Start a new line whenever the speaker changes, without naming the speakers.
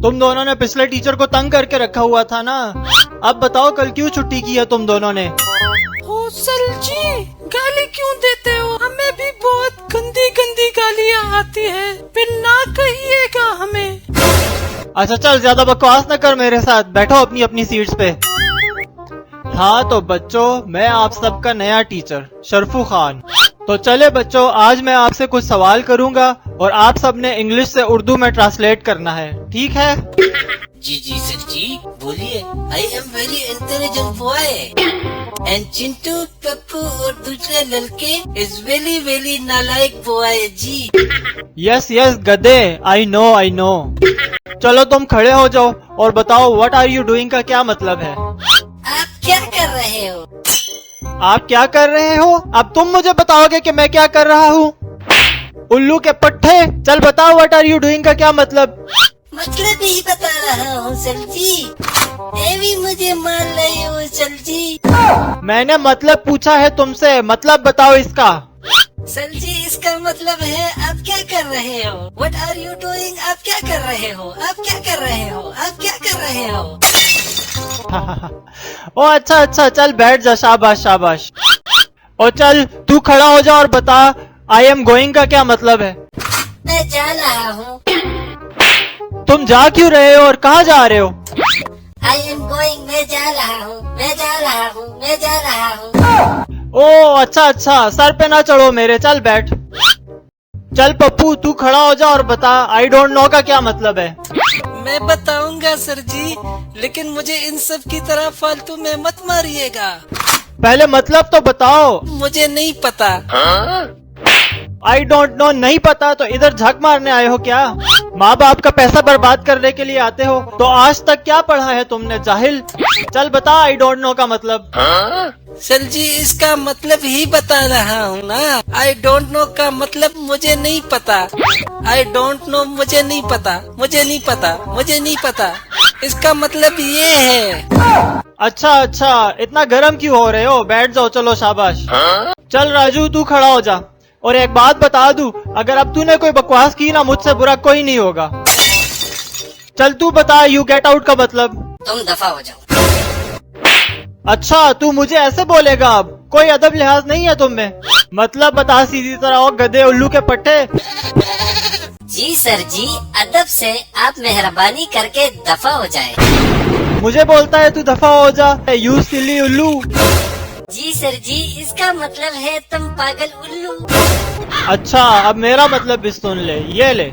तुम दोनों ने पिछले टीचर को तंग करके रखा हुआ था ना, अब बताओ कल क्यों छुट्टी की है तुम दोनों ने?
ओ सर जी, गाली क्यों देते हो? हमें भी बहुत गंदी गंदी गालियाँ आती है, फिर ना कहिएगा हमें।
अच्छा चल, ज्यादा बकवास न कर मेरे साथ, बैठो अपनी अपनी सीट्स पे। हाँ तो बच्चों, मैं आप सबका नया टीचर शरफू खान। तो चले बच्चों, आज मैं आपसे कुछ सवाल करूंगा और आप सब ने इंग्लिश से उर्दू में ट्रांसलेट करना है, ठीक है?
जी जी सर जी, बोलिए। I am very intelligent boy and Chintu, Pappu और दूसरे लड़के इज वेरी वेरी नालायक बॉय जी।
यस यस गधे, आई नो। चलो तुम खड़े हो जाओ और बताओ व्हाट आर यू डूइंग का क्या मतलब है?
आप क्या कर रहे हो?
आप क्या कर रहे हो? अब तुम मुझे बताओगे कि मैं क्या कर रहा हूँ? उल्लू के पट्टे, चल बताओ व्हाट आर यू डूइंग का क्या मतलब?
मतलब ही बता रहा हूँ सर जी, ये भी मुझे मान रहे हो सर जी?
मैंने मतलब पूछा है तुमसे, मतलब बताओ इसका।
सर जी इसका मतलब है आप क्या कर रहे हो? What are you doing? आप क्या कर रहे हो? आप क्या कर रहे हो? आप क्या कर रहे हो?
ओ अच्छा, चल बैठ जा, शाबाश। ओ चल तू खड़ा हो जा और बता आई एम गोइंग का क्या मतलब है?
मैं जा रहा हूँ।
तुम जा क्यों रहे हो और कहाँ जा रहे हो?
आई एम गोइंग, मैं जा रहा हूँ।
ओ अच्छा, सर पे ना चढ़ो मेरे, चल बैठ। चल पप्पू तू खड़ा हो जा और बता आई डोंट नो का क्या मतलब है?
मैं बताऊंगा सर जी, लेकिन मुझे इन सब की तरह फालतू में मत मारिएगा।
पहले मतलब तो बताओ।
मुझे नहीं पता।
आई डोंट नो नहीं पता तो इधर झक मारने आए हो क्या? माँ बाप का पैसा बर्बाद करने के लिए आते हो तो आज तक क्या पढ़ा है तुमने, जाहिल? चल बता आई डोंट नो का मतलब।
सर जी इसका मतलब ही बता रहा हूँ ना, आई डोंट नो का मतलब मुझे नहीं पता। आई डोंट नो मुझे नहीं पता, इसका मतलब ये है।
अच्छा, इतना गर्म क्यों हो रहे हो? बैठ जाओ, चलो शाबाश। चल राजू तू खड़ा हो जा, और एक बात बता दूं, अगर अब तूने कोई बकवास की ना, मुझसे बुरा कोई नहीं होगा। चल तू बता यू गेट आउट का मतलब।
तुम दफा हो जाओ।
अच्छा तू मुझे ऐसे बोलेगा? अब कोई अदब लिहाज नहीं है तुम में? मतलब बता सीधी तरह, ओ गधे उल्लू के पट्टे।
जी सर जी, अदब से आप मेहरबानी करके दफा हो जाए।
मुझे बोलता है तू दफा हो जा, यू सिली उल्लू।
जी सर जी, इसका मतलब है तुम पागल उल्लू।
अच्छा अब मेरा मतलब भी सुन ले, ये ले।